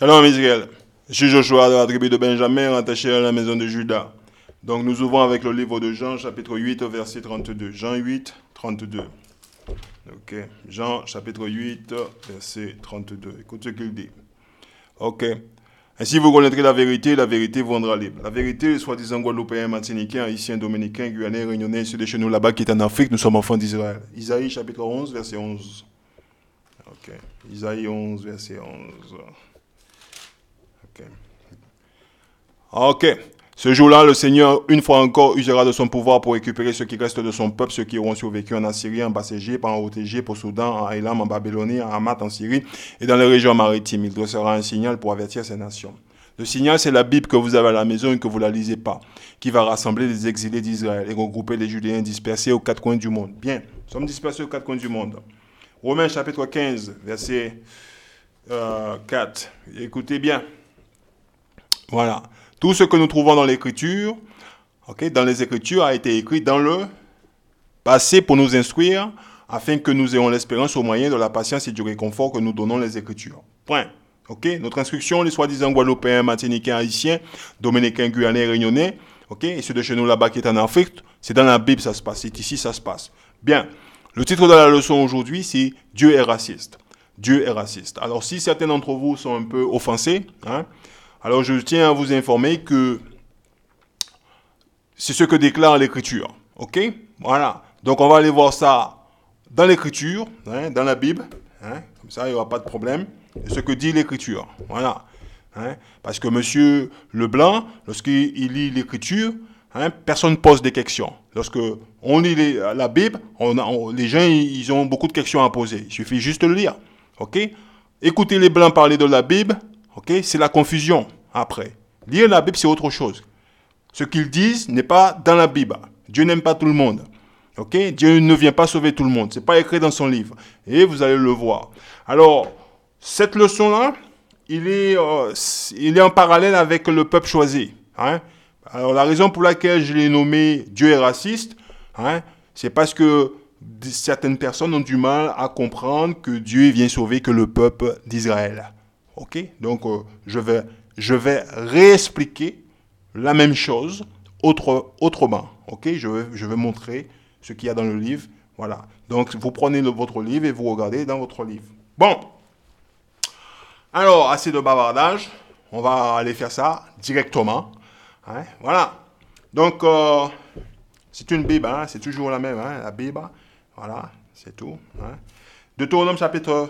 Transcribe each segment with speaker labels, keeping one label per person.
Speaker 1: Shalom Israël, je suis Joshua de la tribu de Benjamin, rattaché à la maison de Juda. Donc nous ouvrons avec le livre de Jean, chapitre 8, verset 32. Jean 8, 32. Ok, Jean, chapitre 8, verset 32. Écoute ce qu'il dit. Ok. Ainsi vous connaîtrez la vérité vous rendra libre. La vérité, soi-disant guadeloupéen, martiniquais, haïtien, dominicain, guyanais, réunionnais, ceux de chez nous là-bas qui est en Afrique, nous sommes enfants d'Israël. Isaïe, chapitre 11, verset 11. Ok, Isaïe 11, verset 11. Ok. Ce jour-là, le Seigneur, une fois encore, usera de son pouvoir pour récupérer ceux qui restent de son peuple, ceux qui auront survécu en Assyrie, en Bas-Égipte, en Haute-Égypte, au Soudan, en Élam, en Babylonie, en Hamath, en Syrie et dans les régions maritimes. Il dressera un signal pour avertir ces nations. Le signal, c'est la Bible que vous avez à la maison et que vous ne la lisez pas, qui va rassembler les exilés d'Israël et regrouper les Judéens dispersés aux quatre coins du monde. Bien, nous sommes dispersés aux quatre coins du monde. Romains chapitre 15, verset 4. Écoutez bien. Voilà. Tout ce que nous trouvons dans l'Écriture, dans les Écritures, a été écrit dans le passé pour nous instruire, afin que nous ayons l'espérance au moyen de la patience et du réconfort que nous donnons les Écritures. Point. Notre instruction, les soi-disant guadeloupéens, martiniquais, haïtiens, dominicains, guyanais, réunionnais, et ceux de chez nous là-bas qui est en Afrique, c'est dans la Bible ça se passe, c'est ici ça se passe. Bien. Le titre de la leçon aujourd'hui, c'est « Dieu est raciste ». Dieu est raciste. Alors, si certains d'entre vous sont un peu offensés, alors je tiens à vous informer que c'est ce que déclare l'Écriture. Ok? Voilà. Donc, on va aller voir ça dans l'Écriture, dans la Bible. Comme ça, il n'y aura pas de problème. C'est ce que dit l'Écriture. Voilà. Parce que M. Leblanc, lorsqu'il lit l'Écriture, personne ne pose des questions. Lorsque on lit la Bible, les gens ils ont beaucoup de questions à poser. Il suffit juste de le lire. Écouter les Blancs parler de la Bible, c'est la confusion après. Lire la Bible, c'est autre chose. Ce qu'ils disent n'est pas dans la Bible. Dieu n'aime pas tout le monde. Dieu ne vient pas sauver tout le monde. Ce n'est pas écrit dans son livre. Et vous allez le voir. Alors, cette leçon-là, il est en parallèle avec le peuple choisi. Alors, la raison pour laquelle je l'ai nommé Dieu est raciste, c'est parce que certaines personnes ont du mal à comprendre que Dieu vient sauver que le peuple d'Israël. Donc, je vais réexpliquer la même chose autrement. Je vais montrer ce qu'il y a dans le livre. Voilà. Donc, vous prenez votre livre et vous regardez dans votre livre. Bon. Alors, assez de bavardage. On va aller faire ça directement. Voilà. Donc, c'est une Bible, c'est toujours la même, la Bible. Voilà, c'est tout. Deutéronome chapitre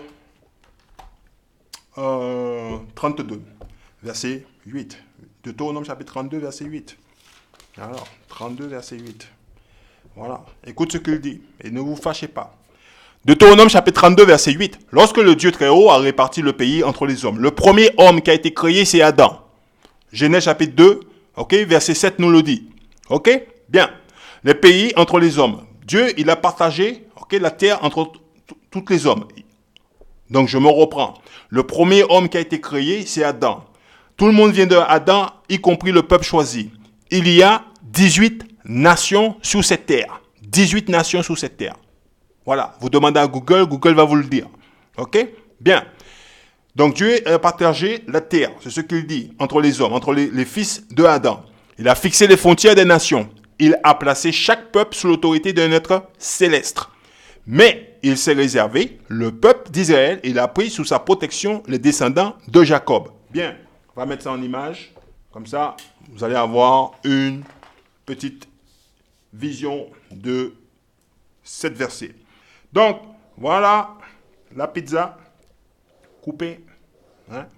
Speaker 1: 32, verset 8. Deutéronome chapitre 32, verset 8. Alors, 32, verset 8. Voilà, écoute ce qu'il dit et ne vous fâchez pas. Deutéronome chapitre 32, verset 8. Lorsque le Dieu très haut a réparti le pays entre les hommes, le premier homme qui a été créé, c'est Adam. Genèse chapitre 2, verset 7 nous le dit. Bien. Les pays entre les hommes. Dieu, il a partagé la terre entre tous les hommes. Donc, je me reprends. Le premier homme qui a été créé, c'est Adam. Tout le monde vient de Adam, y compris le peuple choisi. Il y a 18 nations sur cette terre. 18 nations sur cette terre. Voilà. Vous demandez à Google, Google va vous le dire. Bien. Donc, Dieu a partagé la terre. C'est ce qu'il dit entre les hommes, entre les fils de Adam. Il a fixé les frontières des nations. Il a placé chaque peuple sous l'autorité d'un être céleste. Mais il s'est réservé le peuple d'Israël. Il a pris sous sa protection les descendants de Jacob. Bien, on va mettre ça en image. Comme ça, vous allez avoir une petite vision de cette verset. Donc, voilà la pizza coupée,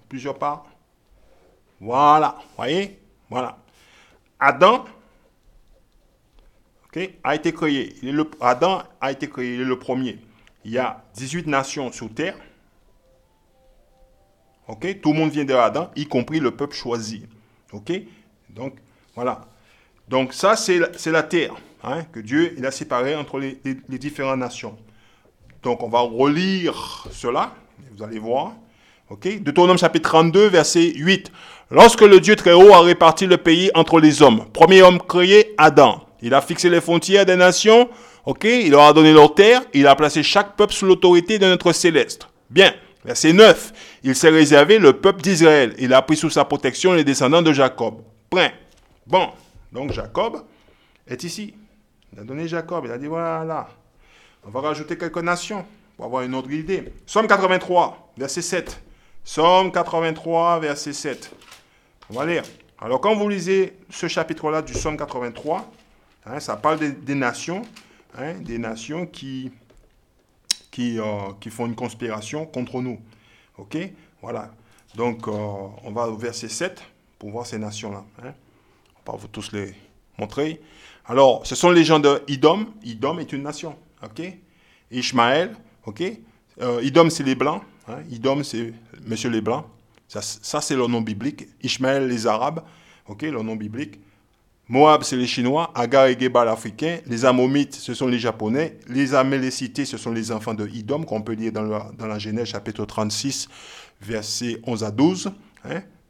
Speaker 1: plusieurs parts. Voilà, voyez, voilà. Adam a été créé. Adam a été créé, il est le premier. Il y a 18 nations sur terre. Tout le monde vient de Adam, y compris le peuple choisi. Donc, voilà. Donc, ça, c'est la terre que Dieu il a séparée entre les différentes nations. Donc, on va relire cela. Vous allez voir. Deutéronome chapitre 32, verset 8. Lorsque le Dieu très haut a réparti le pays entre les hommes, premier homme créé, Adam. Il a fixé les frontières des nations, il leur a donné leur terre, il a placé chaque peuple sous l'autorité de notre céleste. Bien, Verset 9. Il s'est réservé le peuple d'Israël. Il a pris sous sa protection les descendants de Jacob. Point. Bon, donc Jacob est ici. Il a donné Jacob. Il a dit, voilà, on va rajouter quelques nations pour avoir une autre idée. Psaume 83, verset 7. Psaume 83, verset 7. On va lire. Alors, quand vous lisez ce chapitre-là du Psaume 83, ça parle des nations, des nations qui font une conspiration contre nous. OK? Voilà. Donc, on va au verset 7 pour voir ces nations-là. On va vous tous les montrer. Alors, ce sont les gens de Idom. Idom est une nation. OK? Ishmaël. OK? Idom, c'est les Blancs. Idom, c'est Monsieur les Blancs. Ça, c'est leur nom biblique. Ishmaël, les Arabes. OK? Leur nom biblique. Moab, c'est les Chinois. Agar et Gebal, africains. Les Amomites, ce sont les Japonais. Les Amélécités, ce sont les enfants de Idom, qu'on peut lire dans la Genèse, chapitre 36, versets 11 à 12,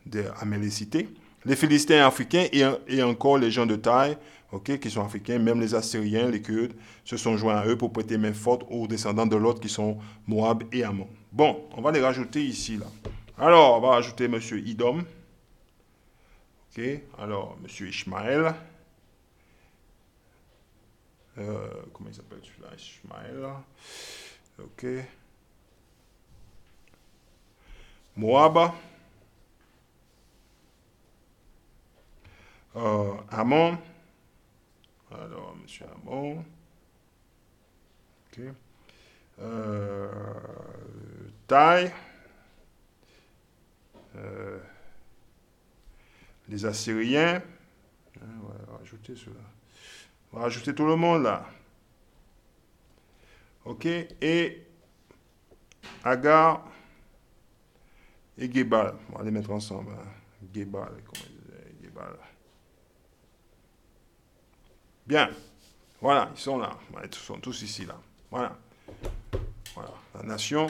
Speaker 1: des Amélécités. Les Philistins africains et encore les gens de taille, qui sont africains, même les Assyriens, les Kurdes, se sont joints à eux pour prêter main forte aux descendants de Lot, qui sont Moab et Ammon. Bon, on va les rajouter ici, là. Alors, on va rajouter M. Idom. OK, alors, M. Ishmaël. Comment il s'appelle celui-là? Ishmaël. OK. Moab. Ammon. Alors, M. Ammon. OK. Taille. Les Assyriens. On va rajouter cela. On va rajouter tout le monde là. OK. Et Agar et Gebal. On va les mettre ensemble. Gebal. Comment ils disaient? Gebal. Bien. Voilà, ils sont là. Ils sont tous ici là. Voilà. Voilà. La nation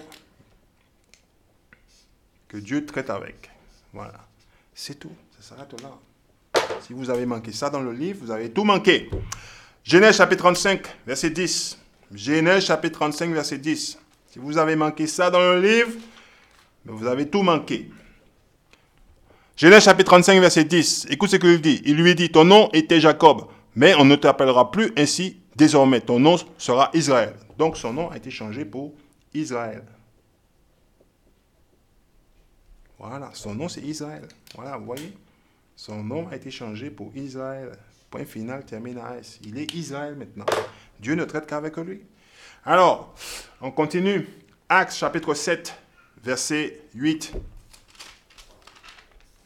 Speaker 1: que Dieu traite avec. Voilà. C'est tout. Ça s'arrête là. Si vous avez manqué ça dans le livre, vous avez tout manqué. Genèse chapitre 35, verset 10. Genèse chapitre 35, verset 10. Si vous avez manqué ça dans le livre, vous avez tout manqué. Genèse chapitre 35, verset 10. Écoute ce qu'il dit. Il lui dit, ton nom était Jacob, mais on ne t'appellera plus ainsi désormais. Ton nom sera Israël. Donc son nom a été changé pour Israël. Voilà, son nom c'est Israël. Voilà, vous voyez? Son nom a été changé pour Israël. Point final, termine à S. Il est Israël maintenant. Dieu ne traite qu'avec lui. Alors, on continue. Actes chapitre 7, verset 8.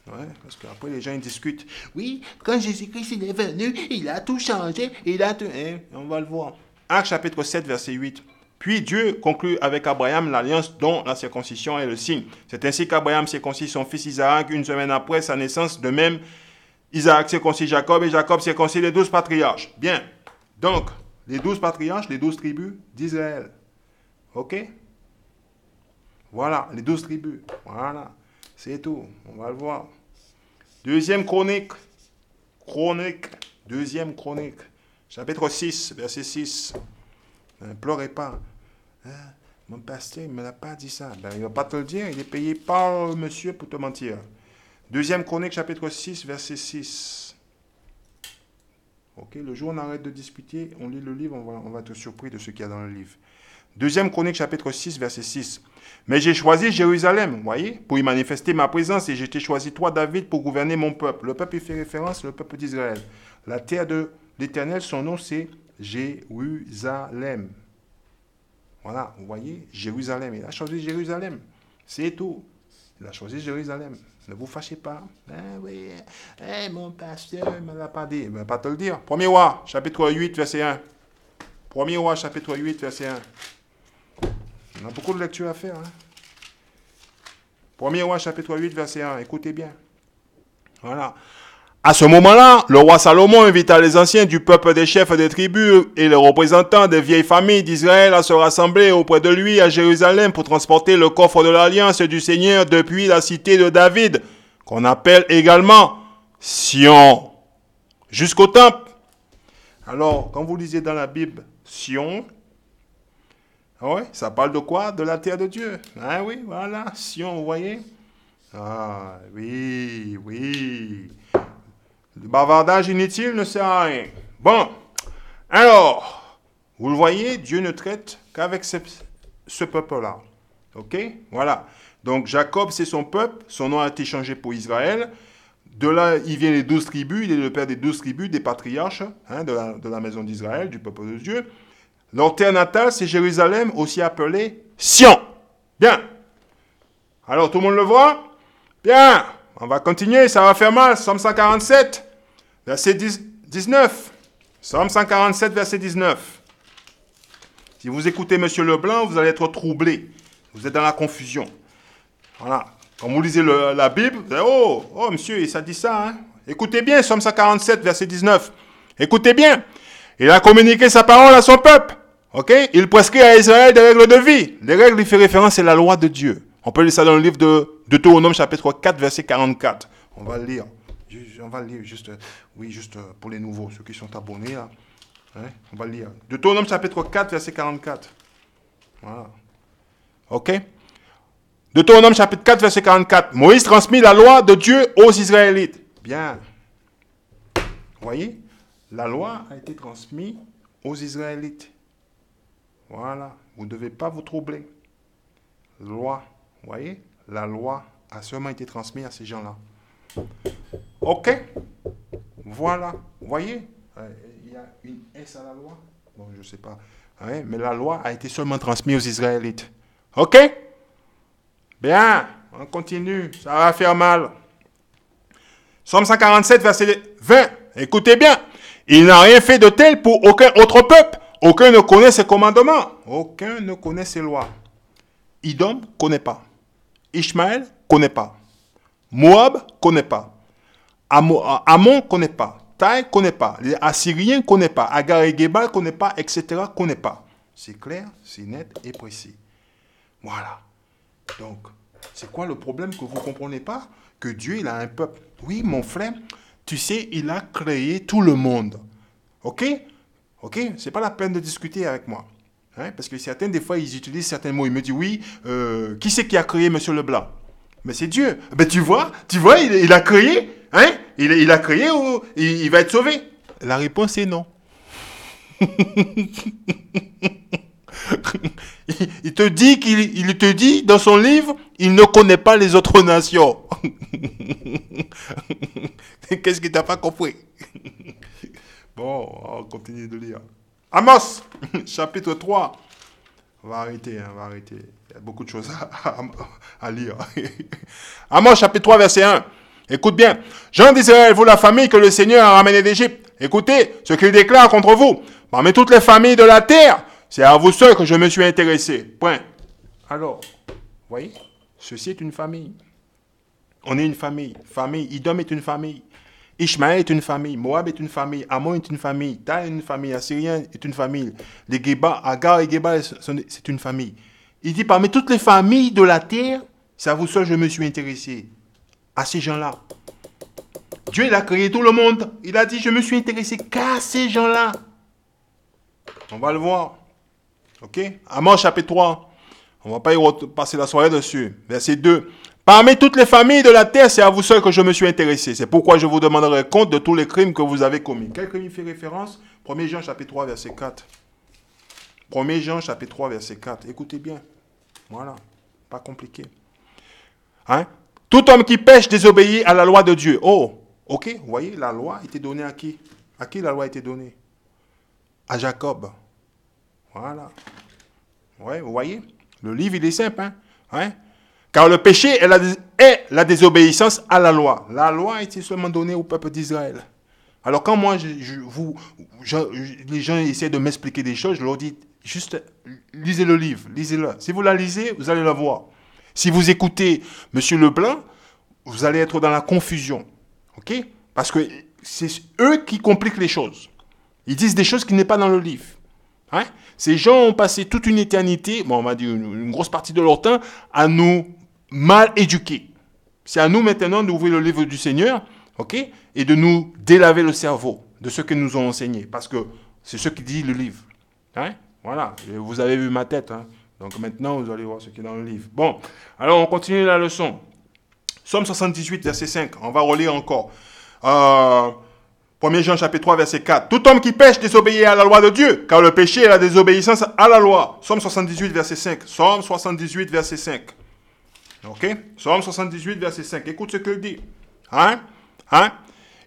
Speaker 1: Ouais, parce qu'après les gens ils discutent. Oui, quand Jésus-Christ il est venu, il a tout changé, il a tout... on va le voir. Actes chapitre 7, verset 8. Puis Dieu conclut avec Abraham l'alliance dont la circoncision est le signe. C'est ainsi qu'Abraham circoncit son fils Isaac une semaine après sa naissance. De même, Isaac circoncit Jacob et Jacob circoncit les 12 patriarches. Bien. Donc, les 12 patriarches, les 12 tribus d'Israël. OK? Voilà, les 12 tribus. Voilà. C'est tout. On va le voir. Deuxième chronique. Deuxième chronique. Chapitre 6, verset 6. Ne pleurez pas. Mon pasteur ne me l'a pas dit ça. Il ne va pas te le dire. Il est payé par monsieur pour te mentir. Deuxième chronique, chapitre 6, verset 6. Ok, le jour où on arrête de discuter, on lit le livre, on va être surpris de ce qu'il y a dans le livre. Deuxième chronique, chapitre 6, verset 6. Mais j'ai choisi Jérusalem, vous voyez, pour y manifester ma présence, et j'ai été choisi toi, David, pour gouverner mon peuple. Le peuple, il fait référence, le peuple d'Israël. La terre de l'Éternel, son nom, c'est Jérusalem. Voilà, vous voyez, Jérusalem. Il a choisi Jérusalem. C'est tout. Il a choisi Jérusalem. Ne vous fâchez pas. Oui, mon pasteur ne me l'a pas dit. Il ne va pas te le dire. Premier roi, chapitre 8, verset 1. Premier roi, chapitre 8, verset 1. On a beaucoup de lectures à faire. Premier roi, chapitre 8, verset 1. Écoutez bien. Voilà. À ce moment-là, le roi Salomon invita les anciens du peuple des chefs des tribus et les représentants des vieilles familles d'Israël à se rassembler auprès de lui à Jérusalem pour transporter le coffre de l'alliance du Seigneur depuis la cité de David, qu'on appelle également Sion, jusqu'au temple. Alors, quand vous lisez dans la Bible Sion, Ah ouais, ça parle de quoi? De la terre de Dieu. Ah oui, voilà, Sion, vous voyez? Ah oui, oui. Le bavardage inutile ne sert à rien. Bon, alors, vous le voyez, Dieu ne traite qu'avec ce peuple-là. Ok? Voilà. Donc Jacob, c'est son peuple, son nom a été changé pour Israël. De là, il vient les 12 tribus, il est le père des 12 tribus, des patriarches de la maison d'Israël, du peuple de Dieu. Leur terre natale, c'est Jérusalem, aussi appelée Sion. Bien. Alors, tout le monde le voit? Bien. On va continuer, ça va faire mal. Somme 147, verset 19. Somme 147, verset 19. Si vous écoutez M. Leblanc, vous allez être troublé. Vous êtes dans la confusion. Voilà. Quand vous lisez la Bible, vous allez, oh, monsieur, ça dit ça. Hein? Écoutez bien, Somme 147, verset 19. Écoutez bien. Il a communiqué sa parole à son peuple. Ok? Il prescrit à Israël des règles de vie. Les règles, il fait référence, c'est la loi de Dieu. On peut lire ça dans le livre de Deutéronome, chapitre 4, verset 44. On va le lire. On va le lire juste pour les nouveaux, ceux qui sont abonnés là. Hein? On va le lire. Deutéronome, chapitre 4, verset 44. Voilà. Ok? Deutéronome, chapitre 4, verset 44. Moïse transmit la loi de Dieu aux Israélites. Bien. Vous voyez? La loi a été transmise aux Israélites. Voilà. Vous ne devez pas vous troubler. Loi. Vous voyez? La loi a seulement été transmise à ces gens-là. Ok? Voilà. Vous voyez? Il y a une S à la loi? Bon, je ne sais pas. Ouais, mais la loi a été seulement transmise aux Israélites. Ok? Bien. On continue. Ça va faire mal. Somme 147, verset 20. Écoutez bien. Il n'a rien fait de tel pour aucun autre peuple. Aucun ne connaît ses commandements. Aucun ne connaît ses lois. Idom ne connaît pas. Ishmaël ne connaît pas. Moab ne connaît pas. Ammon ne connaît pas. Taï ne connaît pas. Les Assyriens ne connaissent pas. Agar et Gebal ne connaissent pas, etc. ne connaissent pas. C'est clair, c'est net et précis. Voilà. Donc, c'est quoi le problème que vous ne comprenez pas? Que Dieu, il a un peuple. Oui, mon frère, tu sais, il a créé tout le monde. Ok? Ok? C'est pas la peine de discuter avec moi. Hein? Parce que certains, des fois, ils utilisent certains mots. Ils me disent, oui, qui c'est qui a créé M. Leblanc? Mais c'est Dieu. Ben, tu vois, il a créé. Hein? Il a créé ou il va être sauvé? La réponse est non. Il te dit dans son livre, il ne connaît pas les autres nations. Qu'est-ce que tu n'as pas compris? Bon, on continue de lire. Amos, chapitre 3. On va arrêter. Il y a beaucoup de choses à lire. Amos, chapitre 3, verset 1. Écoute bien. Gens d'Israël, vous la famille que le Seigneur a ramenée d'Égypte. Écoutez ce qu'il déclare contre vous. Parmi toutes les familles de la terre, c'est à vous seuls que je me suis intéressé. Point. Alors, vous voyez, ceci est une famille. On est une famille. Famille, Idom est une famille. Ishmaël est une famille. Moab est une famille. Ammon est une famille. Taï est une famille. Assyrien est une famille. Les Geba, Agar et Gebal, c'est une famille. Il dit, parmi toutes les familles de la terre, c'est à vous seuls que je me suis intéressé. À ces gens-là. Dieu, il a créé tout le monde. Il a dit, je me suis intéressé qu'à ces gens-là. On va le voir. Ok? Amos chapitre 3. On ne va pas y passer la soirée dessus. Verset 2. Parmi toutes les familles de la terre, c'est à vous seuls que je me suis intéressé. C'est pourquoi je vous demanderai compte de tous les crimes que vous avez commis. Quel crime il fait référence? 1 Jean chapitre 3, verset 4. 1 Jean chapitre 3, verset 4. Écoutez bien. Voilà. Pas compliqué. Hein? Tout homme qui pêche désobéit à la loi de Dieu. Oh, ok. Vous voyez, la loi a été donnée à qui? À qui la loi a été donnée? À Jacob. Voilà. Ouais, vous voyez? Le livre, il est simple. Hein? Car le péché est la désobéissance à la loi. La loi a été seulement donnée au peuple d'Israël. Alors quand moi, les gens essaient de m'expliquer des choses, je leur dis, juste lisez le livre, lisez-le. Si vous la lisez, vous allez la voir. Si vous écoutez M. Leblanc, vous allez être dans la confusion. Ok? Parce que c'est eux qui compliquent les choses. Ils disent des choses qui n'est pas dans le livre. Hein? Ces gens ont passé toute une éternité, bon, on va dire une grosse partie de leur temps, à nous mal éduquer. C'est à nous maintenant d'ouvrir le livre du Seigneur, ok, et de nous délaver le cerveau de ce que nous ont enseigné, parce que c'est ce qui dit le livre. Hein? Voilà, vous avez vu ma tête. Hein. Donc maintenant, vous allez voir ce qui est dans le livre. Bon, alors on continue la leçon. Psaume 78, verset 5. On va relire encore. 1 Jean chapitre 3, verset 4. Tout homme qui pêche désobéit à la loi de Dieu, car le péché est la désobéissance à la loi. Psaume 78, verset 5. Psaume 78, verset 5. Ok? Psaume 78, verset 5. Écoute ce qu'il dit. Hein?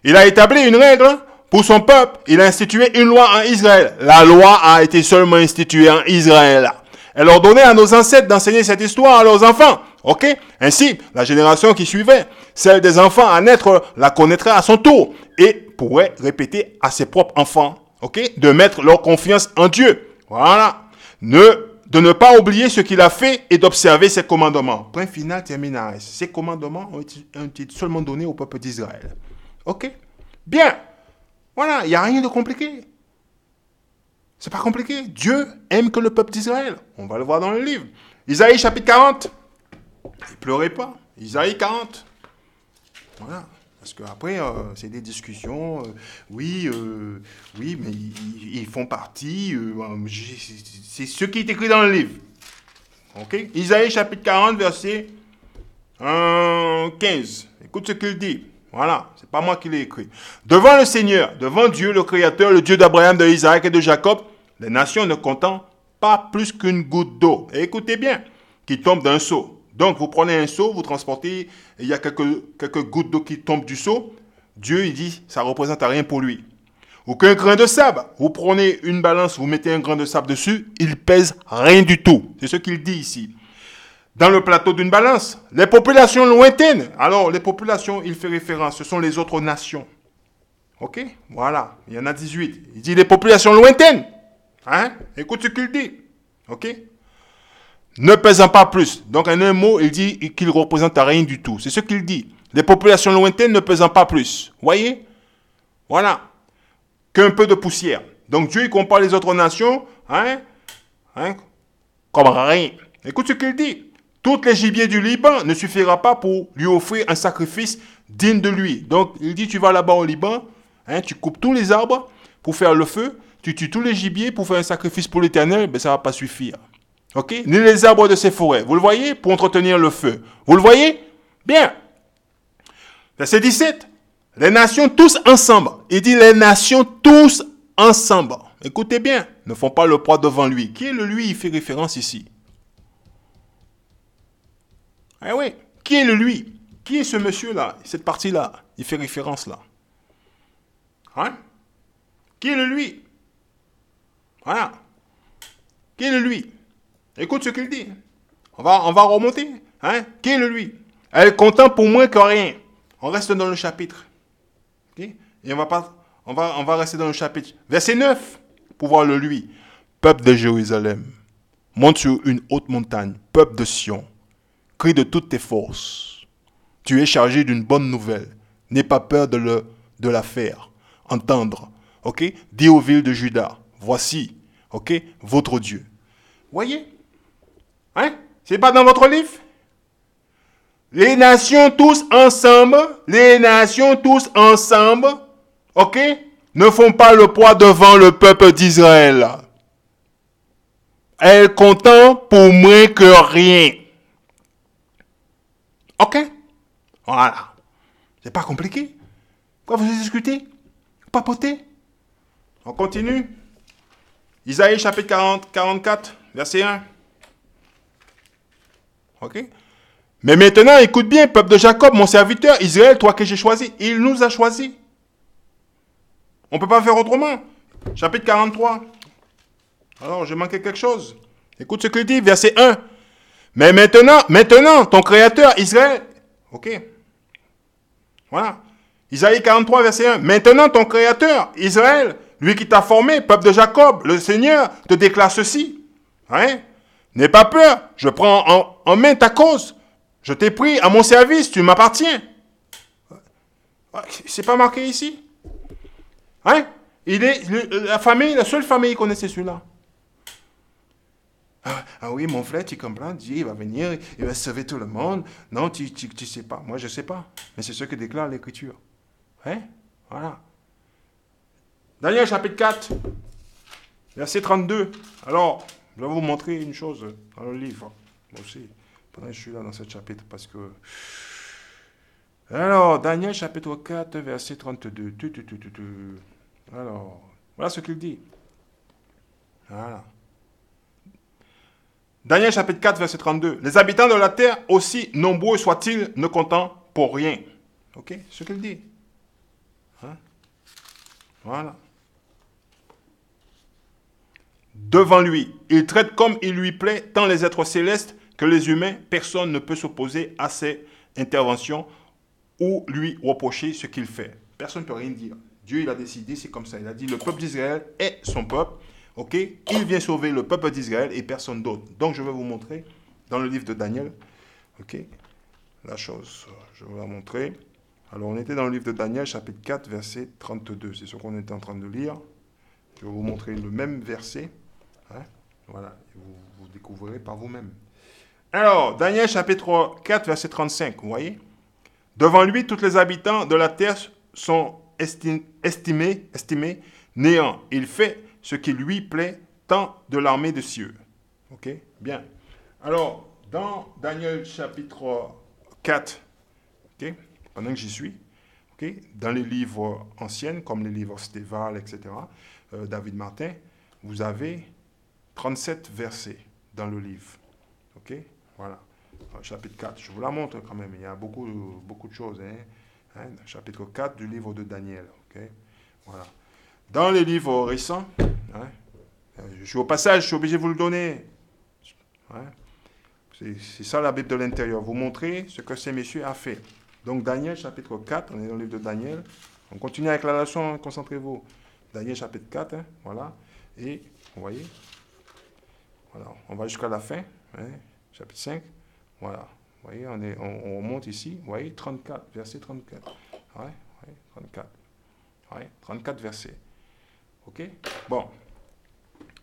Speaker 1: Il a établi une règle pour son peuple. Il a institué une loi en Israël. La loi a été seulement instituée en Israël. Elle ordonnait à nos ancêtres d'enseigner cette histoire à leurs enfants. Ok? Ainsi, la génération qui suivait, celle des enfants à naître, la connaîtrait à son tour et pourrait répéter à ses propres enfants, ok? De mettre leur confiance en Dieu. Voilà. De ne pas oublier ce qu'il a fait et d'observer ses commandements. Point final, termine à S. Ces commandements ont été seulement donnés au peuple d'Israël. Ok? Bien. Voilà, il n'y a rien de compliqué. C'est pas compliqué. Dieu aime que le peuple d'Israël. On va le voir dans le livre. Isaïe chapitre 40. Ne pleurez pas. Isaïe 40. Voilà. Parce qu'après, c'est des discussions. Oui, mais ils font partie. C'est ce qui est écrit dans le livre. Ok? Isaïe chapitre 40, verset 15. Écoute ce qu'il dit. Voilà, c'est pas moi qui l'ai écrit. Devant le Seigneur, devant Dieu, le Créateur, le Dieu d'Abraham, de Isaac et de Jacob, les nations ne comptent pas plus qu'une goutte d'eau. Et écoutez bien, qui tombe d'un seau. Donc, vous prenez un seau, vous transportez, et il y a quelques gouttes d'eau qui tombent du seau. Dieu, il dit, ça ne représente rien pour lui. Ou qu'un grain de sable. Vous prenez une balance, vous mettez un grain de sable dessus, il pèse rien du tout. C'est ce qu'il dit ici. Dans le plateau d'une balance, les populations lointaines. Alors, les populations, il fait référence, ce sont les autres nations. Ok? Voilà, il y en a 18. Il dit les populations lointaines. Hein? Écoute ce qu'il dit. Ok? Ne pesant pas plus. Donc, en un mot, il dit qu'il ne représente rien du tout. C'est ce qu'il dit. Les populations lointaines ne pesant pas plus. Voyez? Voilà. Qu'un peu de poussière. Donc, Dieu, il compare les autres nations, comme rien. Écoute ce qu'il dit. Toutes les gibiers du Liban ne suffira pas pour lui offrir un sacrifice digne de lui. Donc, il dit, tu vas là-bas au Liban, tu coupes tous les arbres pour faire le feu, tu tues tous les gibiers pour faire un sacrifice pour l'Éternel, mais ça ne va pas suffire. Ok? Ni les arbres de ces forêts. Vous le voyez? Pour entretenir le feu. Vous le voyez? Bien. Verset 17. Les nations tous ensemble. Il dit les nations tous ensemble. Écoutez bien. Ne font pas le poids devant lui. Qui est le lui? Il fait référence ici. Eh oui. Qui est le lui? Qui est ce monsieur-là? Cette partie-là. Il fait référence là. Hein? Qui est le lui? Voilà. Qui est le lui? Écoute ce qu'il dit. On va remonter. Qui est le lui? Elle comptant pour moins que rien. On reste dans le chapitre. Okay? Et on va rester dans le chapitre. Verset 9. Pour voir le lui. Peuple de Jérusalem. Monte sur une haute montagne. Peuple de Sion. Crie de toutes tes forces. Tu es chargé d'une bonne nouvelle. N'aie pas peur de la faire. Entendre. Ok? Dis aux villes de Juda. Voici. Ok? Votre Dieu. Voyez? C'est pas dans votre livre? Les nations tous ensemble, ok, ne font pas le poids devant le peuple d'Israël. Elles comptent pour moins que rien. Ok? Voilà. C'est pas compliqué. Pourquoi vous discutez? Papotez? On continue. Isaïe chapitre 44, verset 1. Ok? Mais maintenant, écoute bien, peuple de Jacob, mon serviteur, Israël, toi que j'ai choisi. Il nous a choisis. On ne peut pas faire autrement. Chapitre 43. Alors, j'ai manqué quelque chose. Écoute ce qu'il dit, verset 1. Mais maintenant, ton créateur, Israël. Ok. Voilà. Isaïe 43, verset 1. Maintenant, ton créateur, Israël, lui qui t'a formé, peuple de Jacob, le Seigneur, te déclare ceci. N'aie pas peur, je prends en main ta cause. Je t'ai pris à mon service, tu m'appartiens. C'est pas marqué ici. Il est la seule famille, il connaissait celui-là. Ah oui, mon frère, tu comprends, Dieu il va venir, il va sauver tout le monde. Non, tu sais pas. Moi, je sais pas. Mais c'est ce que déclare l'Écriture. Voilà. Daniel chapitre 4. Verset 32. Alors, je vais vous montrer une chose dans le livre. Moi aussi, pendant que je suis là dans ce chapitre, parce que... Alors, Daniel chapitre 4, verset 32. Alors, voilà ce qu'il dit. Voilà. Daniel chapitre 4, verset 32. Les habitants de la terre, aussi nombreux soient-ils, ne comptant pour rien. Ok, ce qu'il dit. Hein? Voilà. Devant lui, il traite comme il lui plaît tant les êtres célestes que les humains. Personne ne peut s'opposer à ses interventions ou lui reprocher ce qu'il fait. Personne ne peut rien dire. Dieu, il a décidé, c'est comme ça. Il a dit, le peuple d'Israël est son peuple. Ok, il vient sauver le peuple d'Israël et personne d'autre. Donc, je vais vous montrer dans le livre de Daniel. Ok, la chose, je vais vous la montrer. Alors, on était dans le livre de Daniel, chapitre 4, verset 32. C'est ce qu'on était en train de lire. Je vais vous montrer le même verset. Hein? Voilà, vous découvrirez par vous-même. Alors, Daniel chapitre 4, verset 35, vous voyez? Devant lui, tous les habitants de la terre sont estimés néants. Il fait ce qui lui plaît, tant de l'armée de cieux. Ok? Bien. Alors, dans Daniel chapitre 4, ok? Pendant que j'y suis, ok? Dans les livres anciens, comme les livres Stéval, etc., David Martin, vous avez 37 versets dans le livre. Ok? Voilà. Chapitre 4, je vous la montre quand même. Il y a beaucoup de choses. Chapitre 4 du livre de Daniel. Ok? Voilà. Dans les livres récents, je suis au passage, je suis obligé de vous le donner. Hein? C'est ça la Bible de l'intérieur. Vous montrer ce que ces messieurs ont fait. Donc Daniel chapitre 4, on est dans le livre de Daniel. On continue avec la leçon, concentrez-vous. Daniel chapitre 4, voilà. Et, vous voyez, voilà, on va jusqu'à la fin, chapitre 5, voilà. Vous voyez, on remonte ici, vous voyez, 34, verset 34. Ouais, 34. Ouais, 34 versets. Ok? Bon.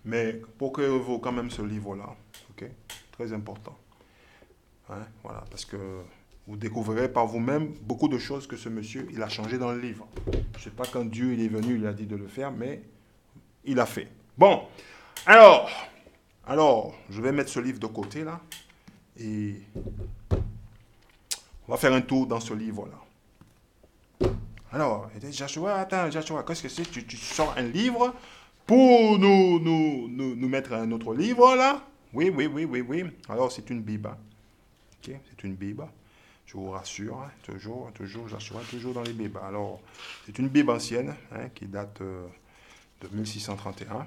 Speaker 1: Mais pour que vous quand même ce livre-là, ok? Très important. Voilà, parce que vous découvrirez par vous-même beaucoup de choses que ce monsieur, il a changé dans le livre. Je ne sais pas quand Dieu il est venu, il a dit de le faire, mais il a fait. Bon, alors, je vais mettre ce livre de côté là, et on va faire un tour dans ce livre-là. Alors, Joshua, attends, Joshua, qu'est-ce que c'est? Tu sors un livre pour nous mettre un autre livre là? Oui. Alors, c'est une Bible. Ok, c'est une Bible. Je vous rassure, toujours, Joshua, toujours dans les Bibles. Alors, c'est une Bible ancienne qui date de 1631.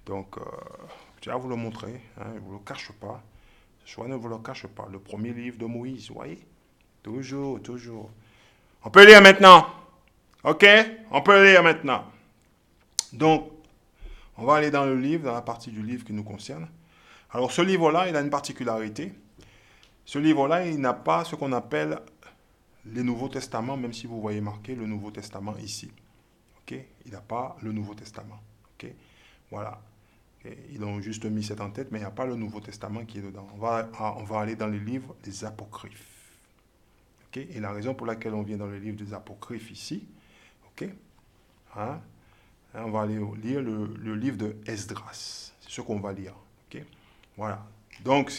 Speaker 1: Donc, je vais vous le montrer. Je ne vous le cache pas. Joshua ne vous le cache pas. Le premier livre de Moïse, vous voyez? Toujours. On peut lire maintenant. Ok? On peut lire maintenant. Donc, on va aller dans le livre, dans la partie du livre qui nous concerne. Alors, ce livre-là, il a une particularité. Ce livre-là, il n'a pas ce qu'on appelle les Nouveaux Testaments, même si vous voyez marqué le Nouveau Testament ici. Ok? Il n'a pas le Nouveau Testament. Ok? Voilà. Okay? Ils ont juste mis ça en tête, mais il n'y a pas le Nouveau Testament qui est dedans. On va aller dans les livres des Apocryphes. Okay? Et la raison pour laquelle on vient dans le livre des Apocryphes ici, ok? On va aller lire le livre de Esdras. C'est ce qu'on va lire. Okay? Voilà. Donc,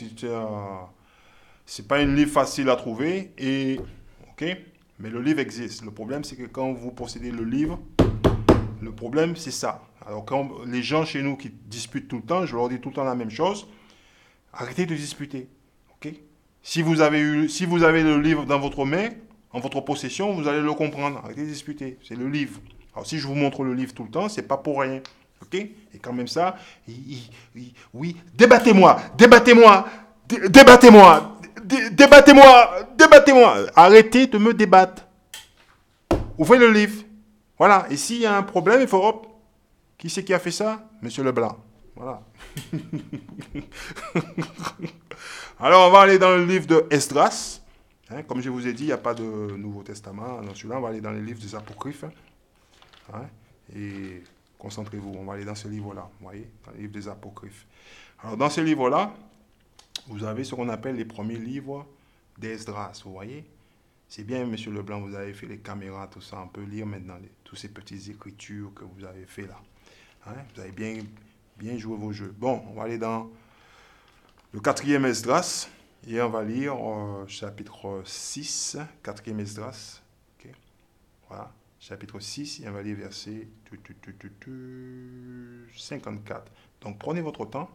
Speaker 1: c'est pas un livre facile à trouver, mais le livre existe. Le problème, c'est que quand vous possédez le livre, le problème, c'est ça. Alors, quand les gens chez nous qui disputent tout le temps, je leur dis tout le temps la même chose, arrêtez de disputer. Ok? Si vous avez le livre dans votre main, en votre possession, vous allez le comprendre. Arrêtez de disputer. C'est le livre. Alors, si je vous montre le livre tout le temps, c'est pas pour rien. Ok? Et quand même ça, oui, débattez-moi. Arrêtez de me débattre. Ouvrez le livre. Voilà. Et s'il y a un problème, il faut, hop, qui c'est qui a fait ça? Monsieur Leblanc. Voilà. Alors, on va aller dans le livre de Esdras. Comme je vous ai dit, il n'y a pas de Nouveau Testament. Dans celui-là, on va aller dans les livres des Apocryphes. Et concentrez-vous, on va aller dans ce livre-là. Vous voyez, dans le livre des Apocryphes. Alors, dans ce livre-là, vous avez ce qu'on appelle les premiers livres d'Esdras. Vous voyez? C'est bien, Monsieur Leblanc, vous avez fait les caméras, tout ça. On peut lire maintenant tous ces petites écritures que vous avez fait là. Hein, vous avez bien joué vos jeux. Bon, on va aller dans le quatrième Esdras. Et on va lire chapitre 6, quatrième Esdras. Okay. Voilà, chapitre 6, et on va lire verset 54. Donc prenez votre temps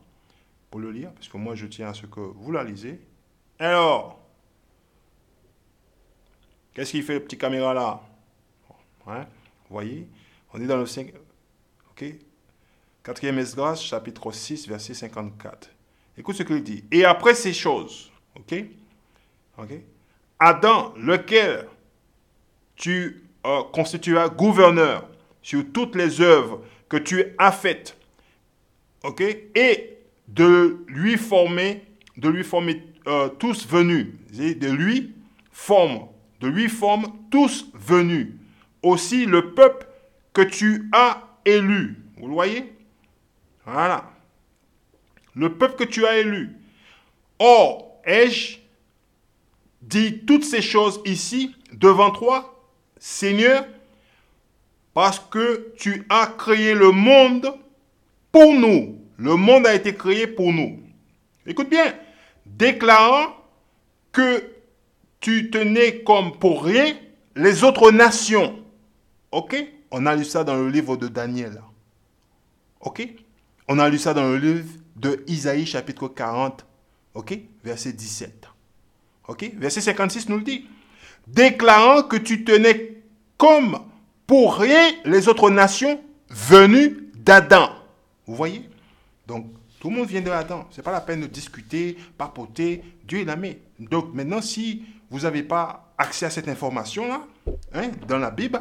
Speaker 1: pour le lire, parce que moi je tiens à ce que vous la lisez. Alors, qu'est-ce qu'il fait le petit caméra là? Hein? Vous voyez, on est dans le 5, ok? Quatrième Esdras, chapitre 6, verset 54. Écoute ce qu'il dit. Et après ces choses, ok? Adam, lequel tu constituas gouverneur sur toutes les œuvres que tu as faites, ok? Et de lui former tous venus, de lui forme tous venus, aussi le peuple que tu as élu. Vous le voyez? Voilà. Le peuple que tu as élu. Or, ai-je dit toutes ces choses ici devant toi, Seigneur, parce que tu as créé le monde pour nous. Le monde a été créé pour nous. Écoute bien, déclarant que tu tenais comme pour rien les autres nations. Ok? On a lu ça dans le livre de Daniel. Ok? On a lu ça dans le livre de Isaïe, chapitre 40. Ok? Verset 17. Ok? Verset 56 nous le dit. Déclarant que tu tenais comme pour rien les autres nations venues d'Adam. Vous voyez? Donc, tout le monde vient de Adam. Ce n'est pas la peine de discuter, papoter. Dieu l'a mis. Donc, maintenant, si vous n'avez pas accès à cette information-là, hein, dans la Bible,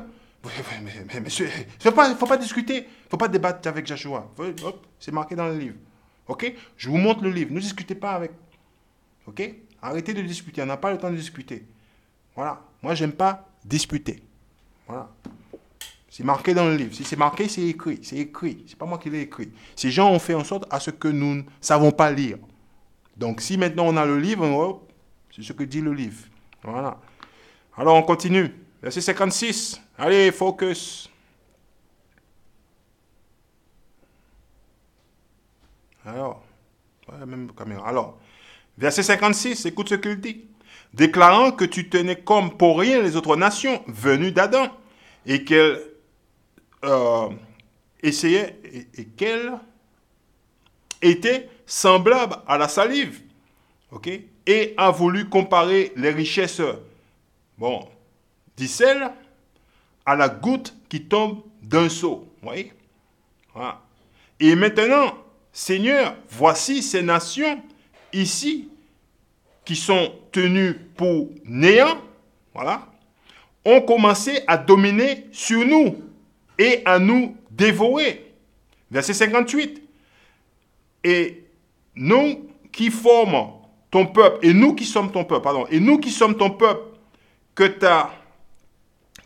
Speaker 1: mais monsieur, il ne faut pas discuter. Il ne faut pas débattre avec Joshua. C'est marqué dans le livre. Ok? Je vous montre le livre. Ne discutez pas avec. Ok? Arrêtez de discuter. On n'a pas le temps de discuter. Voilà. Moi, j'aime pas disputer. Voilà. C'est marqué dans le livre. Si c'est marqué, c'est écrit. C'est écrit. C'est pas moi qui l'ai écrit. Ces gens ont fait en sorte à ce que nous ne savons pas lire. Donc, si maintenant on a le livre, c'est ce que dit le livre. Voilà. Alors, on continue. Verset 56. Allez, focus. Alors, même caméra. Alors, verset 56, écoute ce qu'il dit. Déclarant que tu tenais comme pour rien les autres nations venues d'Adam et qu'elles essayaient et qu'elles étaient semblables à la salive. Ok? Et a voulu comparer les richesses, d'Israël à la goutte qui tombe d'un seau. Vous voyez? Voilà. Et maintenant, Seigneur, voici ces nations ici qui sont tenues pour néant, voilà, ont commencé à dominer sur nous et à nous dévorer. Verset 58. Et nous qui formons ton peuple, et nous qui sommes ton peuple, que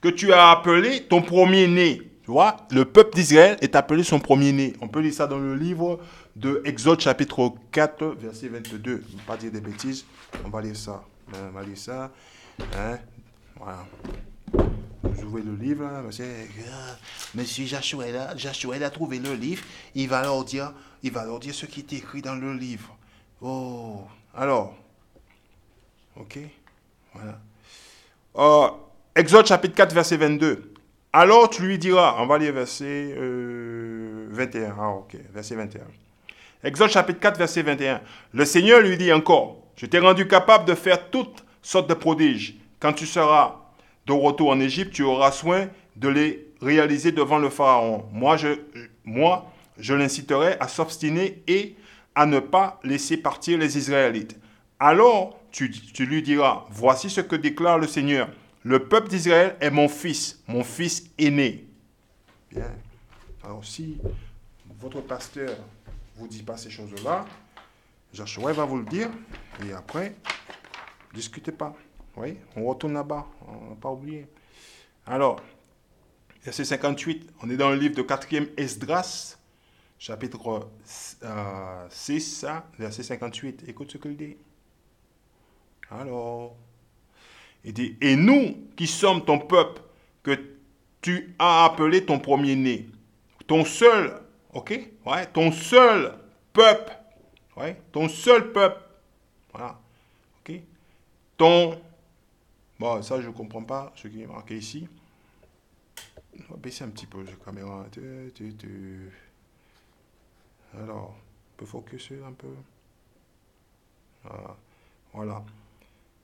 Speaker 1: tu as appelé ton premier-né. Tu vois, le peuple d'Israël est appelé son premier-né. On peut lire ça dans le livre de Exode chapitre 4, verset 22. Je ne vais pas dire des bêtises. On va lire ça. Hein? Voilà. Vous ouvrez le livre, là, monsieur Joshua a trouvé le livre. Il va leur dire ce qui est écrit dans le livre. Oh, alors. Ok. Voilà. Exode chapitre 4, verset 22. Alors tu lui diras, on va lire verset 21. Ah, ok, verset 21. Exode chapitre 4, verset 21. Le Seigneur lui dit encore, je t'ai rendu capable de faire toutes sortes de prodiges. Quand tu seras de retour en Égypte, tu auras soin de les réaliser devant le Pharaon. Moi, je l'inciterai à s'obstiner et à ne pas laisser partir les Israélites. Alors tu lui diras, voici ce que déclare le Seigneur. Le peuple d'Israël est mon fils aîné. Bien. Alors si votre pasteur ne vous dit pas ces choses-là, Joshua va vous le dire, et après, discutez pas. Oui, on retourne là-bas, on n'a pas oublié. Alors, verset 58, on est dans le livre de 4e Esdras, chapitre 6, verset 58. Écoute ce qu'il dit. Alors, il dit, et nous qui sommes ton peuple, que tu as appelé ton premier-né, ton seul, Ok? Ouais, ton seul peuple. Ouais, ton seul peuple. Voilà. Ok? Ton... Bon, ça, je ne comprends pas ce qui est marqué ici. On va baisser un petit peu la caméra. Alors, on peut focuser un peu. Voilà.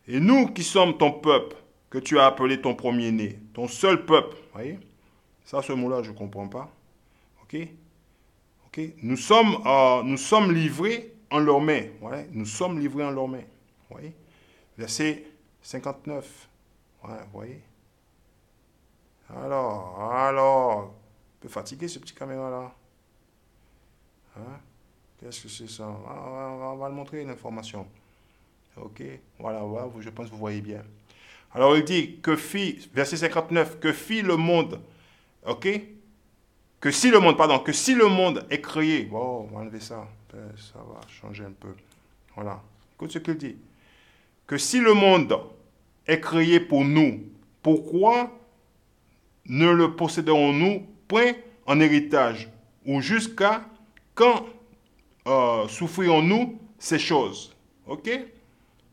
Speaker 1: Et nous qui sommes ton peuple, que tu as appelé ton premier-né, ton seul peuple, voyez? Ça, ce mot-là, je ne comprends pas. Ok? Ok? Nous sommes livrés en leurs mains. Ouais? Nous sommes livrés en leurs mains. Voyez? Verset 59. Ouais, vous voyez? Alors, un peu fatigué ce petit caméra-là. Hein? Qu'est-ce que c'est ça? On va le montrer l'information. Ok, voilà, je pense que vous voyez bien. Alors il dit, verset 59, que fit le monde, ok? Que si le monde est créé, bon, on va enlever ça, ça va changer un peu. Voilà, écoute ce qu'il dit. Que si le monde est créé pour nous, pourquoi ne le posséderons-nous point en héritage? Ou jusqu'à quand souffrirons-nous ces choses? Ok?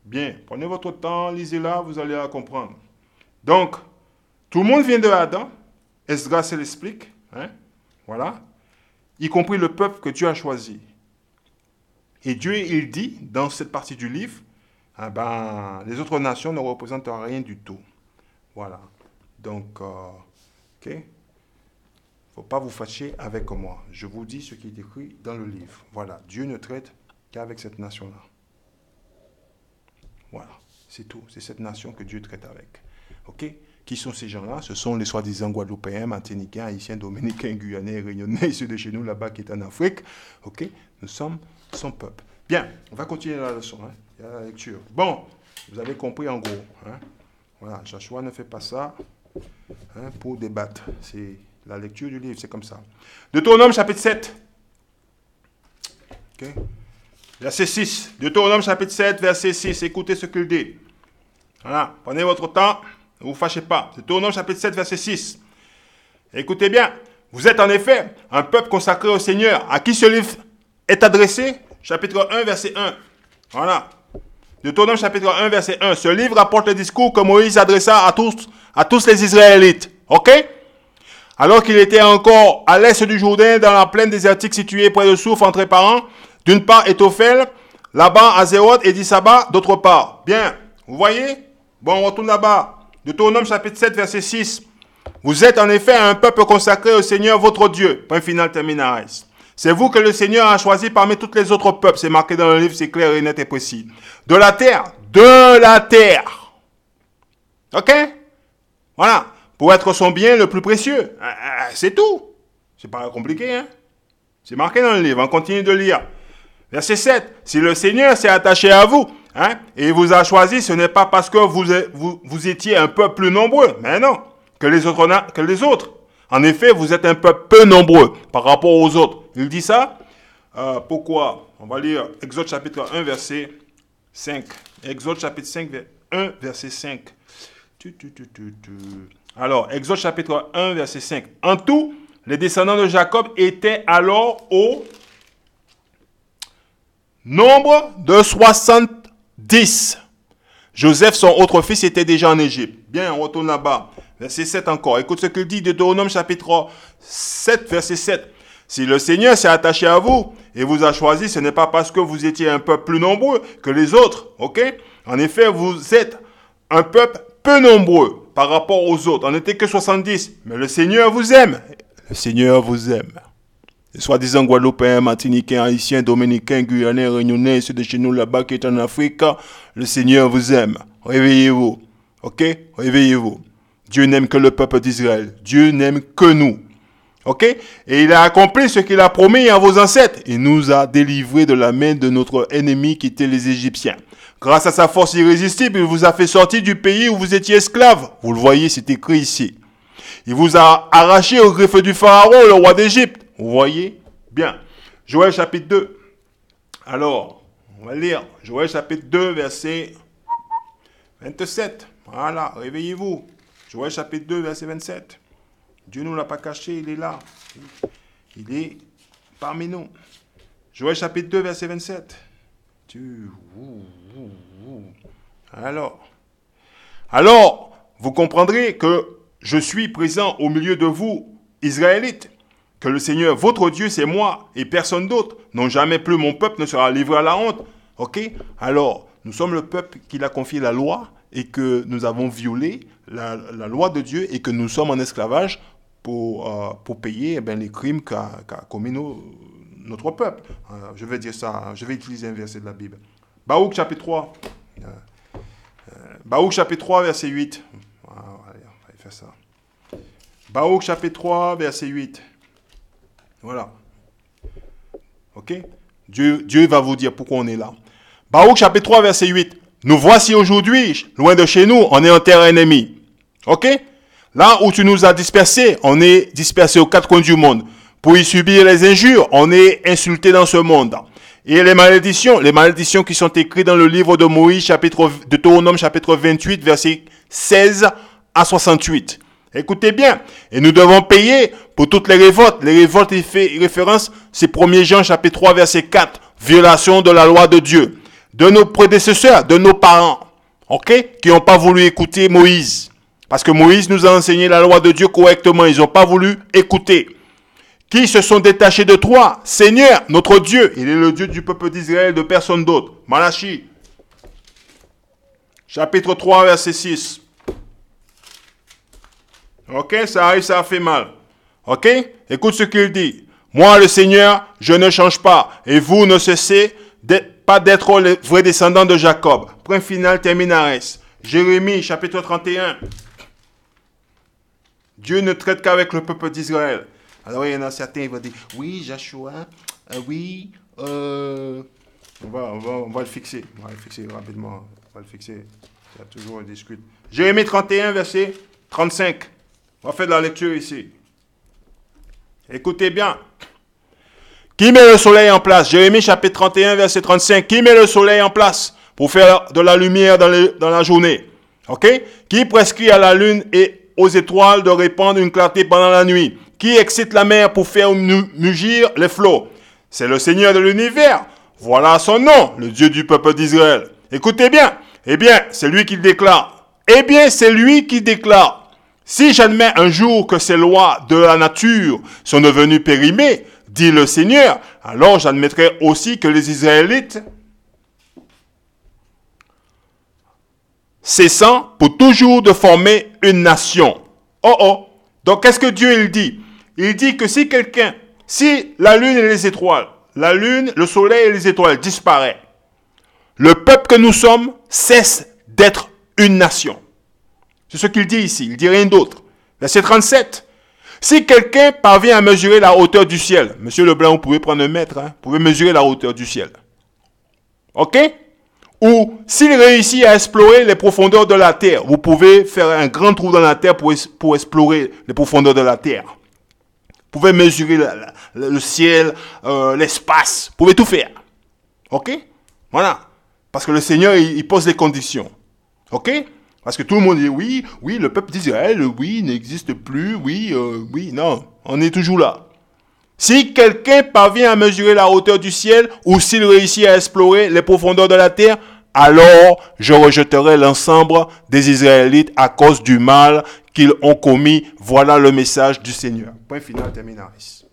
Speaker 1: Bien, prenez votre temps, lisez-la, vous allez la comprendre. Donc, tout le monde vient de Adam. Esdras l'explique. Hein? Voilà. Y compris le peuple que Dieu a choisi. Et Dieu, il dit, dans cette partie du livre, ah ben, les autres nations ne représentent rien du tout. Voilà. Donc, ok. Il ne faut pas vous fâcher avec moi. Je vous dis ce qui est écrit dans le livre. Voilà. Dieu ne traite qu'avec cette nation-là. Voilà. C'est tout. C'est cette nation que Dieu traite avec. Ok? Qui sont ces gens-là? Ce sont les soi-disant Guadeloupéens, Martiniquais, Haïtiens, Dominicains, Guyanais, Réunionnais, ceux de chez nous là-bas qui est en Afrique. Ok? Nous sommes son peuple. Bien, on va continuer la leçon. Hein? Il y a la lecture. Bon, vous avez compris en gros. Hein? Voilà, Joshua ne fait pas ça pour débattre. C'est la lecture du livre, c'est comme ça. Deutéronome chapitre 7. Ok? Verset 6. Deutéronome chapitre 7, verset 6. Écoutez ce qu'il dit. Voilà, prenez votre temps. Ne vous fâchez pas. Deutéronome chapitre 7, verset 6. Écoutez bien. Vous êtes en effet un peuple consacré au Seigneur. À qui ce livre est adressé? Chapitre 1, verset 1. Voilà. Deutéronome chapitre 1, verset 1. Ce livre rapporte le discours que Moïse adressa à tous les Israélites. Ok? Alors qu'il était encore à l'est du Jourdain, dans la plaine désertique située près de Souf, entre les parents, d'une part Étophel, Laban, Azéroth et Dissaba, d'autre part. Bien. Vous voyez? Bon, on retourne là-bas. Deutéronome chapitre 7, verset 6. Vous êtes en effet un peuple consacré au Seigneur votre Dieu. Point final, terminaris. C'est vous que le Seigneur a choisi parmi tous les autres peuples. C'est marqué dans le livre, c'est clair et net et précis. De la terre. De la terre. Ok? Voilà. Pour être son bien le plus précieux. C'est tout. C'est pas compliqué, hein? C'est marqué dans le livre. On continue de lire. Verset 7. Si le Seigneur s'est attaché à vous, et vous a choisi, ce n'est pas parce que vous étiez un peuple plus nombreux, mais non, que les autres. En effet, vous êtes un peuple peu nombreux par rapport aux autres. Il dit ça. Pourquoi? On va lire Exode chapitre 1, verset 5. Exode chapitre 1, verset 5. Alors, Exode chapitre 1, verset 5. En tout, les descendants de Jacob étaient alors au nombre de 70. Joseph, son autre fils, était déjà en Égypte. Bien, on retourne là-bas. Verset 7 encore. Écoute ce qu'il dit, Deutéronome chapitre 7, verset 7. Si le Seigneur s'est attaché à vous et vous a choisi, ce n'est pas parce que vous étiez un peuple plus nombreux que les autres. Ok? En effet, vous êtes un peuple peu nombreux par rapport aux autres. On n'était que 70. Mais le Seigneur vous aime. Le Seigneur vous aime. Les soi-disant Guadeloupéens, Martiniquais, Haïtiens, Dominicains, Guyanais, Réunionnais, ceux de chez nous là-bas qui est en Afrique, le Seigneur vous aime. Réveillez-vous. Ok? Réveillez-vous. Dieu n'aime que le peuple d'Israël. Dieu n'aime que nous. Ok? Et il a accompli ce qu'il a promis à vos ancêtres. Il nous a délivrés de la main de notre ennemi qui était les Égyptiens. Grâce à sa force irrésistible, il vous a fait sortir du pays où vous étiez esclaves. Vous le voyez, c'est écrit ici. Il vous a arraché au greffe du Pharaon, le roi d'Égypte. Vous voyez? Bien. Joël chapitre 2. Alors, on va lire Joël chapitre 2, verset 27. Voilà, réveillez-vous. Joël chapitre 2, verset 27. Dieu ne nous l'a pas caché, il est là. Il est parmi nous. Joël chapitre 2, verset 27. Alors, vous comprendrez que je suis présent au milieu de vous, Israélites, que le Seigneur, votre Dieu, c'est moi et personne d'autre. Non, jamais plus mon peuple ne sera livré à la honte. Ok? Alors, nous sommes le peuple qu'il a confié la loi et que nous avons violé la loi de Dieu et que nous sommes en esclavage pour payer les crimes qu'a commis notre peuple. Je vais dire ça, je vais utiliser un verset de la Bible. Baruch chapitre 3. Baruch chapitre 3, verset 8. Allez, on va faire ça. Baruch chapitre 3, verset 8. Voilà. Ok? Dieu va vous dire pourquoi on est là. Baruch chapitre 3, verset 8. Nous voici aujourd'hui, loin de chez nous, on est en terre ennemie. Ok? Là où tu nous as dispersés, on est dispersés aux quatre coins du monde. Pour y subir les injures, on est insultés dans ce monde. Et les malédictions qui sont écrites dans le livre de Moïse, Deutéronome chapitre 28, verset 16 à 68. Écoutez bien. Et nous devons payer pour toutes les révoltes. Les révoltes, il fait référence, c'est 1er Jean chapitre 3, verset 4. Violation de la loi de Dieu. De nos prédécesseurs, de nos parents. Ok? Qui n'ont pas voulu écouter Moïse. Parce que Moïse nous a enseigné la loi de Dieu correctement. Ils n'ont pas voulu écouter. Qui se sont détachés de toi, Seigneur, notre Dieu. Il est le Dieu du peuple d'Israël, de personne d'autre. Malachie, chapitre 3, verset 6. Ok, ça arrive, ça a fait mal. Ok, écoute ce qu'il dit. Moi, le Seigneur, je ne change pas. Et vous ne cessez pas d'être les vrais descendants de Jacob. Point final, terminaris. Jérémie, chapitre 31. Dieu ne traite qu'avec le peuple d'Israël. Alors, il y en a certains qui vont dire, oui, Joshua, oui, on va le fixer. On va le fixer rapidement. On va le fixer. Il y a toujours un discute. Jérémie 31, verset 35. On va faire de la lecture ici. Écoutez bien. Qui met le soleil en place? Jérémie chapitre 31, verset 35. Qui met le soleil en place pour faire de la lumière dans la journée? Ok? Qui prescrit à la lune et aux étoiles de répandre une clarté pendant la nuit? Qui excite la mer pour faire mugir les flots? C'est le Seigneur de l'univers. Voilà son nom, le Dieu du peuple d'Israël. Écoutez bien. Eh bien, c'est lui qui déclare. Eh bien, c'est lui qui déclare. Si j'admets un jour que ces lois de la nature sont devenues périmées, dit le Seigneur, alors j'admettrai aussi que les Israélites, cessant pour toujours de former une nation. Oh. Donc, qu'est-ce que Dieu il dit? Il dit que si la lune et les étoiles, la lune, le soleil et les étoiles disparaissent, le peuple que nous sommes cesse d'être une nation. C'est ce qu'il dit ici, il dit rien d'autre. Verset 37. Si quelqu'un parvient à mesurer la hauteur du ciel, Monsieur Leblanc, vous pouvez prendre un mètre, vous pouvez mesurer la hauteur du ciel. Ok? Ou s'il réussit à explorer les profondeurs de la terre, vous pouvez faire un grand trou dans la terre pour explorer les profondeurs de la terre. Vous pouvez mesurer le ciel, l'espace, vous pouvez tout faire. Ok? Voilà. Parce que le Seigneur, il pose les conditions. Ok? Parce que tout le monde dit oui, le peuple d'Israël, oui, n'existe plus, oui, non, on est toujours là. Si quelqu'un parvient à mesurer la hauteur du ciel ou s'il réussit à explorer les profondeurs de la terre, alors je rejetterai l'ensemble des Israélites à cause du mal qu'ils ont commis. Voilà le message du Seigneur. Point final, terminaris.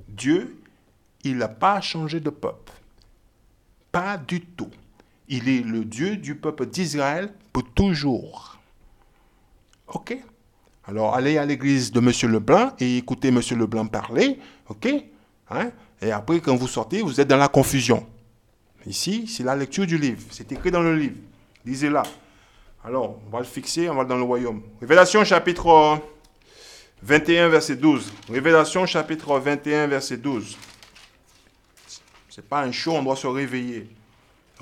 Speaker 1: Dieu, il n'a pas changé de peuple. Pas du tout. Il est le Dieu du peuple d'Israël pour toujours. Ok? Alors, allez à l'église de M. Leblanc et écoutez M. Leblanc parler. Ok? Et après, quand vous sortez, vous êtes dans la confusion. Ici, c'est la lecture du livre. C'est écrit dans le livre. Lisez-la. Alors, on va le fixer, on va dans le royaume. Révélation chapitre 21, verset 12. Révélation chapitre 21, verset 12. C'est pas un show, on doit se réveiller.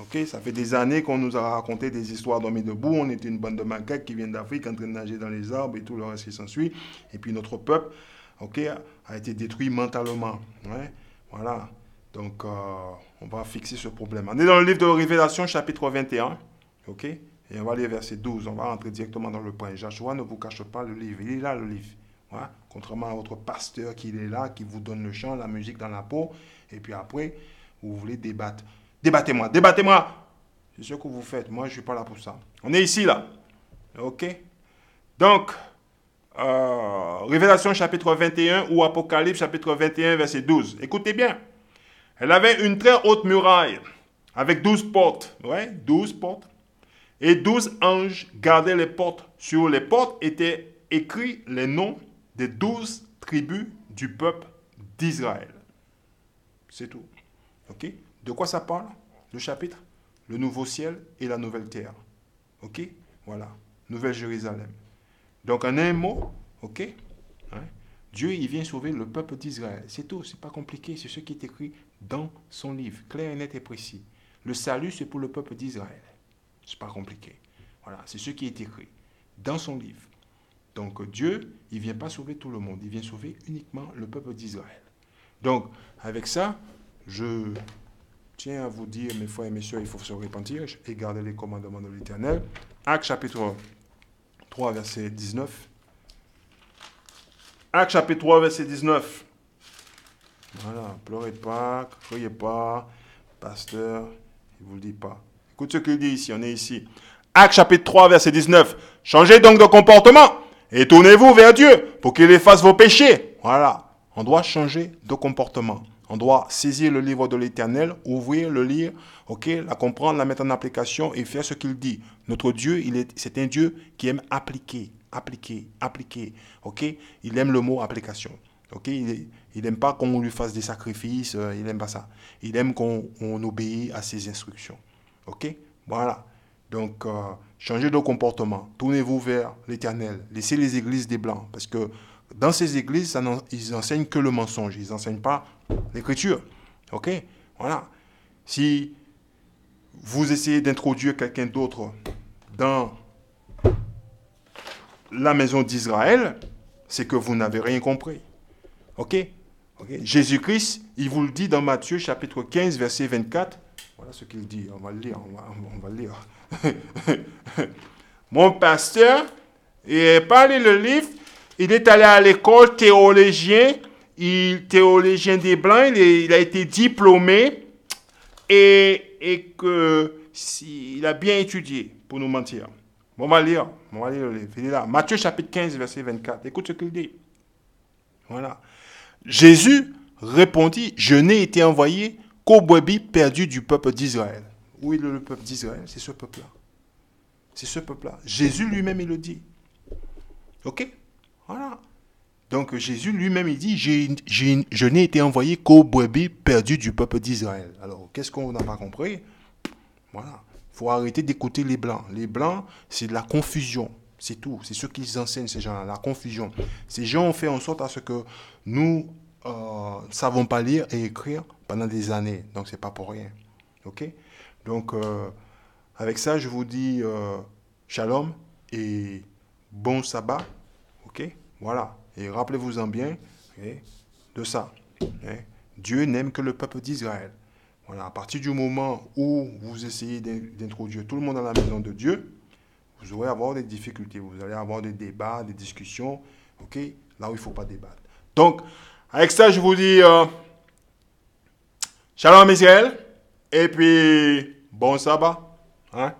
Speaker 1: Ok, ça fait des années qu'on nous a raconté des histoires d'hommes et debout. On était une bande de macaques qui viennent d'Afrique en train de nager dans les arbres et tout le reste qui s'ensuit. Et puis notre peuple, ok, a été détruit mentalement. Ouais, voilà. Donc, on va fixer ce problème. On est dans le livre de Révélation, chapitre 21. Ok, et on va lire verset 12. On va rentrer directement dans le point. Joshua ne vous cache pas le livre. Il est là, le livre. Voilà. Contrairement à votre pasteur qui est là, qui vous donne le chant, la musique dans la peau, et puis après, vous voulez débattre. Débattez-moi, débattez-moi. C'est ce que vous faites. Moi, je ne suis pas là pour ça. On est ici, là. OK? Donc, Révélation chapitre 21 ou Apocalypse chapitre 21, verset 12. Écoutez bien. Elle avait une très haute muraille avec 12 portes. Ouais, 12 portes. Et 12 anges gardaient les portes. Sur les portes étaient écrits les noms des 12 tribus du peuple d'Israël. C'est tout. OK? De quoi ça parle, le chapitre? Le nouveau ciel et la nouvelle terre. OK? Voilà. Nouvelle Jérusalem. Donc, en un mot, OK? Hein? Dieu, il vient sauver le peuple d'Israël. C'est tout. C'est pas compliqué. C'est ce qui est écrit dans son livre. Clair, net et précis. Le salut, c'est pour le peuple d'Israël. C'est pas compliqué. Voilà. C'est ce qui est écrit dans son livre. Donc, Dieu, il ne vient pas sauver tout le monde. Il vient sauver uniquement le peuple d'Israël. Donc, avec ça, je tiens à vous dire, mes frères et mes sœurs, il faut se repentir et garder les commandements de l'Éternel. Actes chapitre 3, verset 19. Actes chapitre 3, verset 19. Voilà, pleurez pas, criez pas, pasteur, il ne vous le dit pas. Écoute ce qu'il dit ici, on est ici. Actes chapitre 3, verset 19. Changez donc de comportement et tournez-vous vers Dieu pour qu'il efface vos péchés. Voilà, on doit changer de comportement. On doit saisir le livre de l'Éternel, ouvrir, le lire, ok, la comprendre, la mettre en application et faire ce qu'il dit. Notre Dieu, c'est un Dieu qui aime appliquer, ok. Il aime le mot application, ok. Il n'aime pas qu'on lui fasse des sacrifices, il n'aime pas ça. Il aime qu'on obéisse à ses instructions, ok. Voilà. Donc, changez de comportement, tournez-vous vers l'Éternel, laissez les églises des Blancs, parce que dans ces églises, ils n'enseignent que le mensonge, ils n'enseignent pas l'écriture. Ok? Voilà. Si vous essayez d'introduire quelqu'un d'autre dans la maison d'Israël, c'est que vous n'avez rien compris. Ok? Jésus-Christ, il vous le dit dans Matthieu chapitre 15, verset 24. Voilà ce qu'il dit. On va le lire. On va le lire. Mon pasteur, il n'a pas lu le livre. Il est allé à l'école théologien des Blancs, il a été diplômé et il a bien étudié pour nous mentir. On va lire le livre. Il est là. Matthieu chapitre 15, verset 24. Écoute ce qu'il dit. Voilà. Jésus répondit, je n'ai été envoyé qu'aux brebis perdues du peuple d'Israël. Où est le peuple d'Israël? C'est ce peuple-là. C'est ce peuple-là. Jésus lui-même, il le dit. Ok? Voilà. Donc Jésus lui-même, il dit, je n'ai été envoyé qu'aux brebis perdues du peuple d'Israël. Alors, qu'est-ce qu'on n'a pas compris? Voilà. Il faut arrêter d'écouter les Blancs. Les Blancs, c'est de la confusion. C'est tout. C'est ce qu'ils enseignent, ces gens-là, la confusion. Ces gens ont fait en sorte à ce que nous ne savons pas lire et écrire pendant des années. Donc, ce n'est pas pour rien. OK? Donc, avec ça, je vous dis shalom et bon sabbat. OK? Voilà. Et rappelez-vous-en bien de ça. Dieu n'aime que le peuple d'Israël. Voilà. À partir du moment où vous essayez d'introduire tout le monde dans la maison de Dieu, vous allez avoir des difficultés. Vous allez avoir des débats, des discussions. OK? Là où il ne faut pas débattre. Donc, avec ça, je vous dis shalom Israël. Et puis, bon sabbat. Hein?